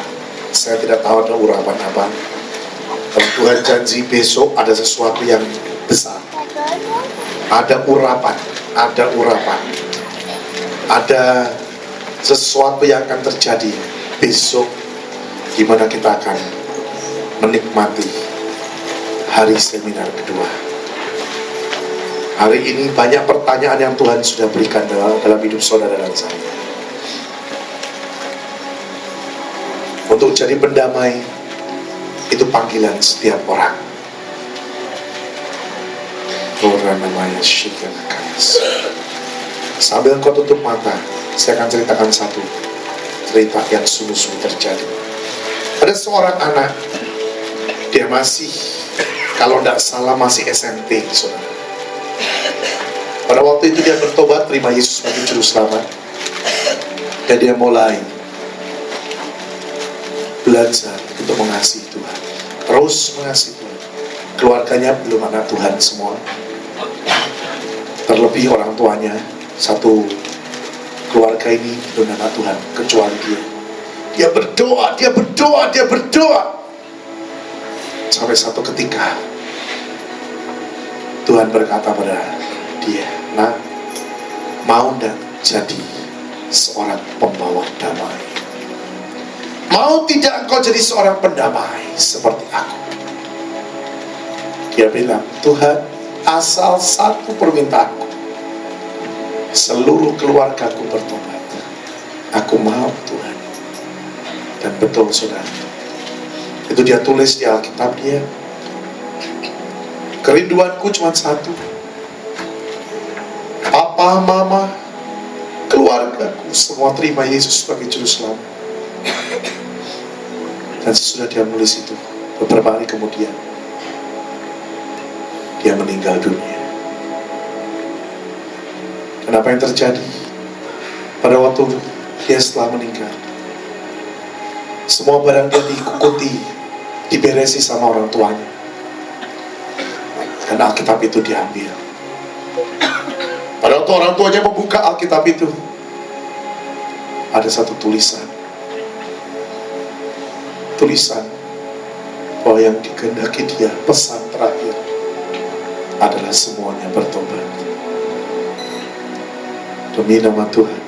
Saya tidak tahu ada urapan apa. Tapi Tuhan janji besok ada sesuatu yang besar. Ada urapan. Ada urapan. Ada sesuatu yang akan terjadi besok, di mana kita akan menikmati hari seminar kedua. Hari ini banyak pertanyaan yang Tuhan sudah berikan dalam hidup saudara dan saya. Untuk jadi pendamai, itu panggilan setiap orang. Tuhan namanya Shikanakas. Sambil kau tutup mata, saya akan ceritakan satu cerita yang sungguh-sungguh terjadi. Ada seorang anak, dia masih, kalau tidak salah masih SMP, saudara. Pada waktu itu dia bertobat, terima Yesus sebagai juru selamat, dan dia mulai belajar untuk mengasihi Tuhan, terus mengasihi Tuhan. Keluarganya belum anak Tuhan semua, terlebih orang tuanya. Satu keluarga ini belum anak Tuhan kecuali dia. Dia berdoa, dia berdoa, dia berdoa, sampai satu ketika Tuhan berkata pada dia, "Nak, mau ndak jadi seorang pembawa damai? Mau tidak engkau jadi seorang pendamai seperti aku?" Dia bilang, "Tuhan, asal satu permintaanku, seluruh keluargaku bertobat, aku mau Tuhan." Dan betul, saudara, Itu dia tulis di Alkitab dia. Kerinduanku cuma satu. Papa, mama, keluargaku semua terima Yesus sebagai Juru Selamat. Dan sesudah dia menulis itu, beberapa hari kemudian dia meninggal dunia. Dan apa yang terjadi pada waktu dia setelah meninggal? Semua barang dia diikuti, diberesi sama orang tuanya. Dan Alkitab itu diambil. Pada waktu orang tuanya membuka Alkitab itu, ada satu tulisan bahwa yang dikehendaki dia, pesan terakhir adalah semuanya bertobat. Demi nama Tuhan,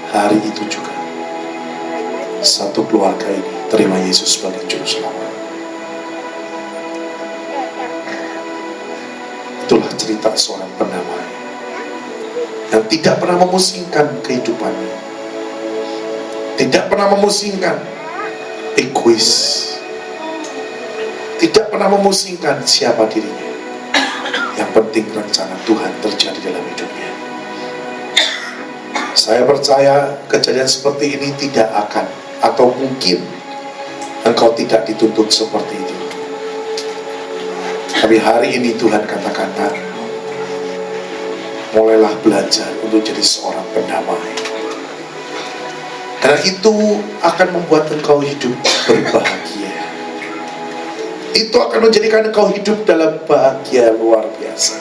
hari itu juga satu keluarga ini terima Yesus sebagai Juru Selamat. Itulah cerita seorang pendamai yang tidak pernah memusingkan kehidupannya, tidak pernah memusingkan egois, tidak pernah memusingkan siapa dirinya. Yang penting rencana Tuhan terjadi dalam hidupnya. Saya percaya kejadian seperti ini tidak akan, atau mungkin engkau tidak dituntut seperti itu. Tapi hari ini Tuhan katakan, mulailah belajar untuk jadi seorang pendamai. Karena itu akan membuat engkau hidup berbahagia. Itu akan menjadikan engkau hidup dalam bahagia luar biasa.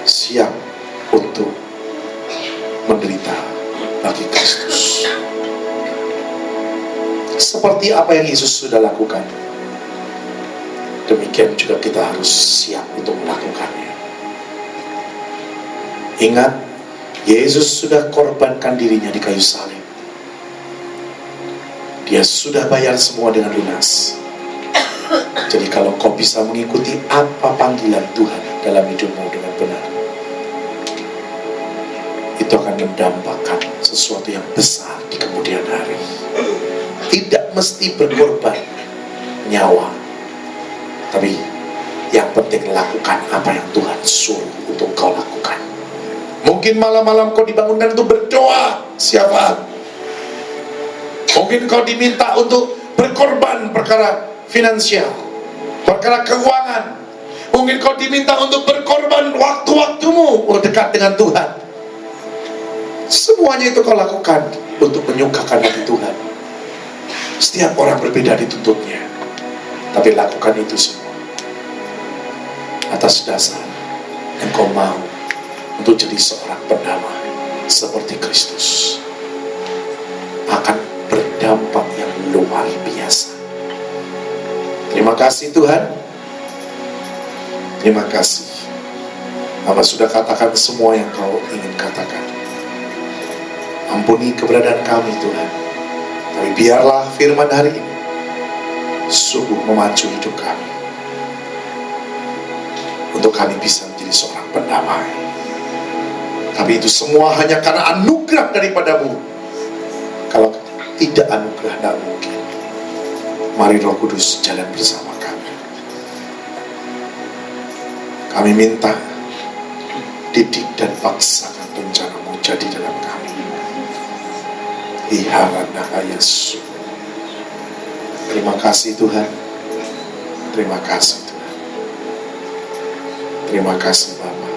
Siap untuk menderita bagi Kristus. Seperti apa yang Yesus sudah lakukan, demikian juga kita harus siap untuk melakukannya. Ingat, Yesus sudah korbankan dirinya di kayu salib. Dia sudah bayar semua dengan lunas. Jadi kalau kau bisa mengikuti apa panggilan Tuhan dalam hidupmu dengan benar, itu akan mendampakkan sesuatu yang besar di kemudian hari. Tidak mesti berkorban nyawa, tapi yang penting lakukan apa yang Tuhan suruh untuk kau lakukan. Mungkin malam-malam kau dibangunkan untuk berdoa, siapa? Mungkin kau diminta untuk berkorban perkara finansial, perkara keuangan. Mungkin kau diminta untuk berkorban waktu-waktumu dekat dengan Tuhan. Semuanya itu kau lakukan untuk menyukakan hati Tuhan. Setiap orang berbeda dituntutnya, tapi lakukan itu semua atas dasar engkau mau untuk jadi seorang pendamai seperti Kristus. Akan berdampak yang luar biasa. Terima kasih Tuhan. Terima kasih. Bapa sudah katakan semua yang kau ingin katakan. Ampuni keberadaan kami Tuhan. Tapi biarlah firman hari ini sungguh memacu hidup kami, untuk kami bisa menjadi seorang pendamai. Tapi itu semua hanya karena anugerah daripadamu. Kalau tidak anugerah, tidak mungkin. Mari Roh Kudus jalan bersama kami. Kami minta, didik dan paksakan rencanamu jadi dalam kami. Iharana Yesus. Terima kasih Tuhan. Terima kasih Tuhan. Terima kasih Bapa.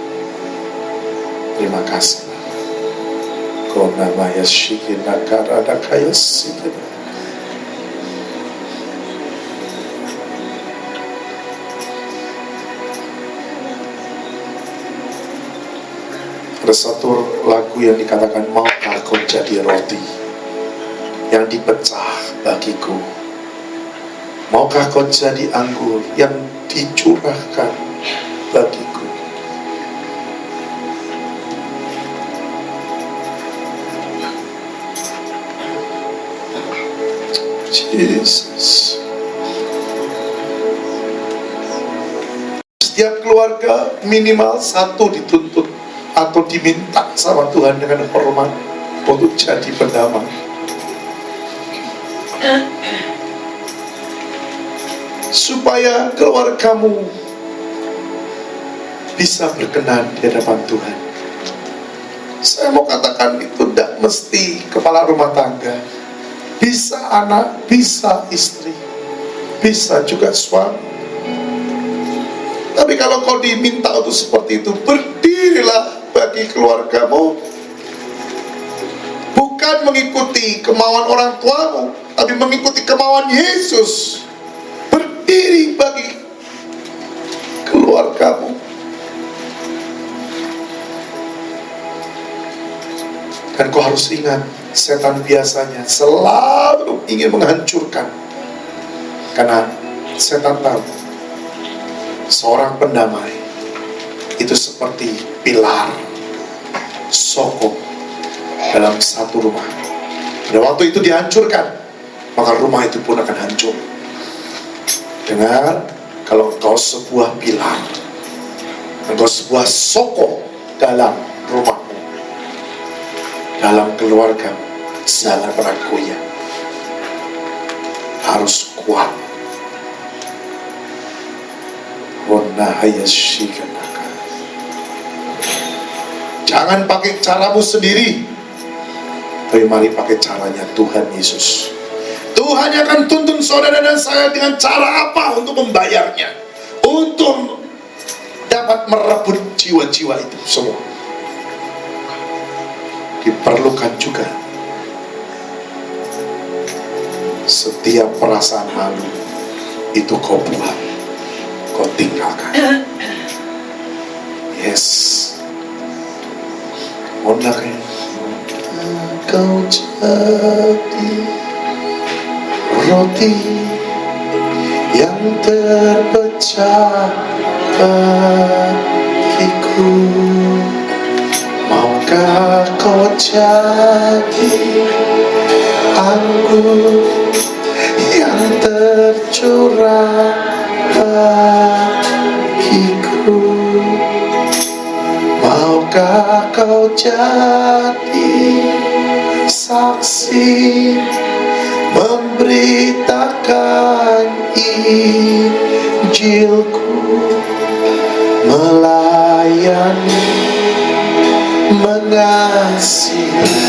Terima kasih Bapa. Kona maya shikina karada kaya sikina. Ada satu lagu yang dikatakan, maukah kau jadi roti yang dipecah bagiku? Maukah kau jadi anggur yang dicurahkan bagiku? Yesus. Setiap keluarga minimal satu dituntut atau diminta sama Tuhan dengan hormat untuk jadi pendamai. supaya keluargamu bisa berkenan di hadapan Tuhan. Saya mau katakan itu tidak mesti kepala rumah tangga, bisa anak, bisa istri, bisa juga suami. Tapi kalau kau diminta untuk seperti itu, berdirilah bagi keluargamu, bukan mengikuti kemauan orang tuamu, tapi mengikuti kemauan Yesus. Berdiri bagi keluargamu. Dan kau harus ingat, setan biasanya selalu ingin menghancurkan. Karena setan tahu, seorang pendamai itu seperti pilar sokong dalam satu rumah. Pada waktu itu dihancurkan, maka rumah itu pun akan hancur. Dengar, kalau engkau sebuah pilar, engkau sebuah sokong dalam rumahmu, dalam keluarga, jangan pernah goyah. Harus kuat. Jangan pakai caramu sendiri, tapi mari pakai caranya Tuhan Yesus. Tuhan yang akan tuntun saudara dan saya dengan cara apa untuk membayarnya, untuk dapat merebut jiwa-jiwa itu semua. Diperlukan juga setiap perasaan malu itu kau buang, kau tinggalkan. Yes. Mondaknya kau jadi roti yang terpecah bagiku. Maukah kau jadi anggur yang tercurah bagiku? Maukah kau jadi saksi memberitakan Injilku, melayani, mengasihi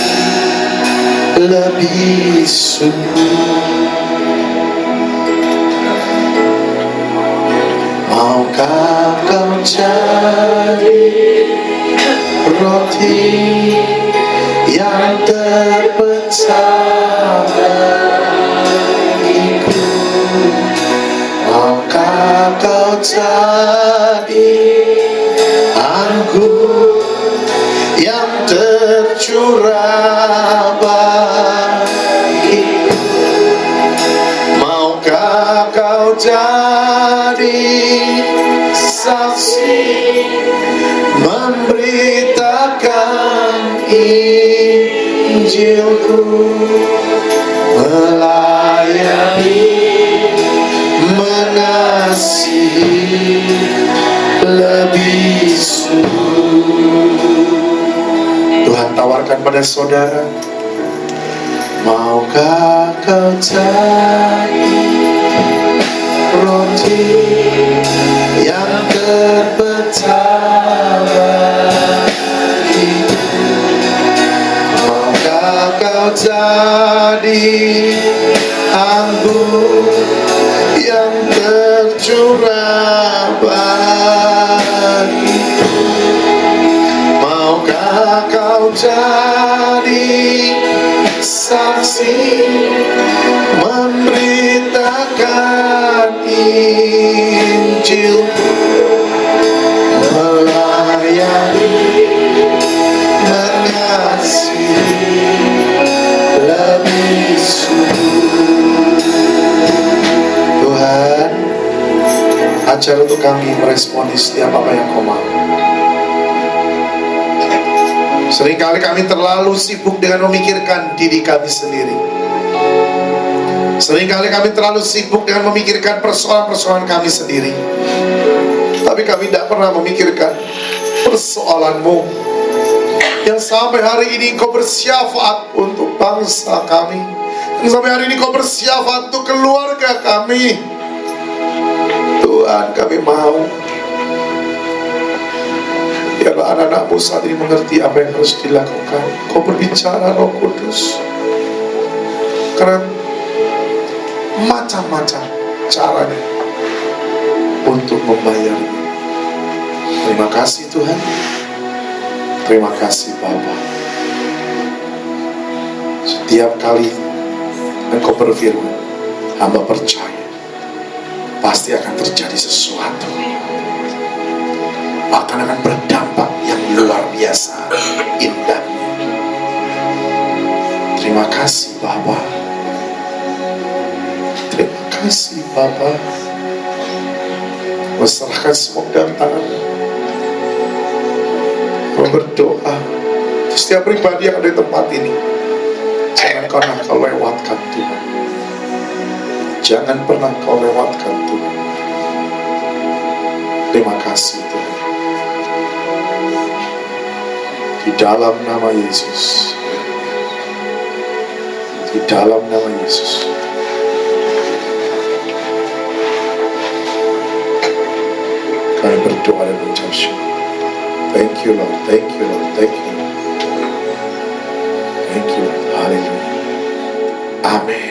lebih sungguh? Maukah kau jadi roti yang terpecah bagiku? Maukah kau jadi anggur yang tercurah bagiku? Maukah kau jadi saksi memberitakan Injilku, melayani, mengasihi lebih sungguh? Tuhan tawarkan pada saudara, maukah kau jadi roti yang terpecah bagiku? Maukah kau jadi anggur yang tercurah bagiku? Maukah kau jadi saksi memberitakan Injilku, melayani, mengasihi lebih sungguh? Tuhan, ajar untuk kami meresponi setiap apa yang kau mau. Seringkali kami terlalu sibuk dengan memikirkan diri kami sendiri. Seringkali kami terlalu sibuk dengan memikirkan persoalan-persoalan kami sendiri. Tapi kami tidak pernah memikirkan persoalan-Mu yang sampai hari ini Kau bersyafaat untuk bangsa kami, sampai hari ini kau persiapan untuk keluarga kami. Tuhan, kami mau biarlah anak-anakmu saat ini mengerti apa yang harus dilakukan. Kau berbicara, Roh Kudus, karena macam-macam caranya untuk membayarnya. Terima kasih Tuhan. Terima kasih Bapa. Setiap kali Engkau berfirman, hamba percaya pasti akan terjadi sesuatu, bahkan akan berdampak yang luar biasa indah. Terima kasih Bapa. Terima kasih Bapa. Serahkan semua dalam tangan-Mu. Berdoa setiap pribadi yang ada di tempat ini, jangan pernah kau lewatkan Tuhan. Jangan pernah kau lewatkan Tuhan. Terima kasih Tuhan. Di dalam nama Yesus, di dalam nama Yesus, kami berdoa dan mengucap syukur. Thank you Lord, thank you Lord, thank you Lord. Thank you Lord, haleluya. Amin.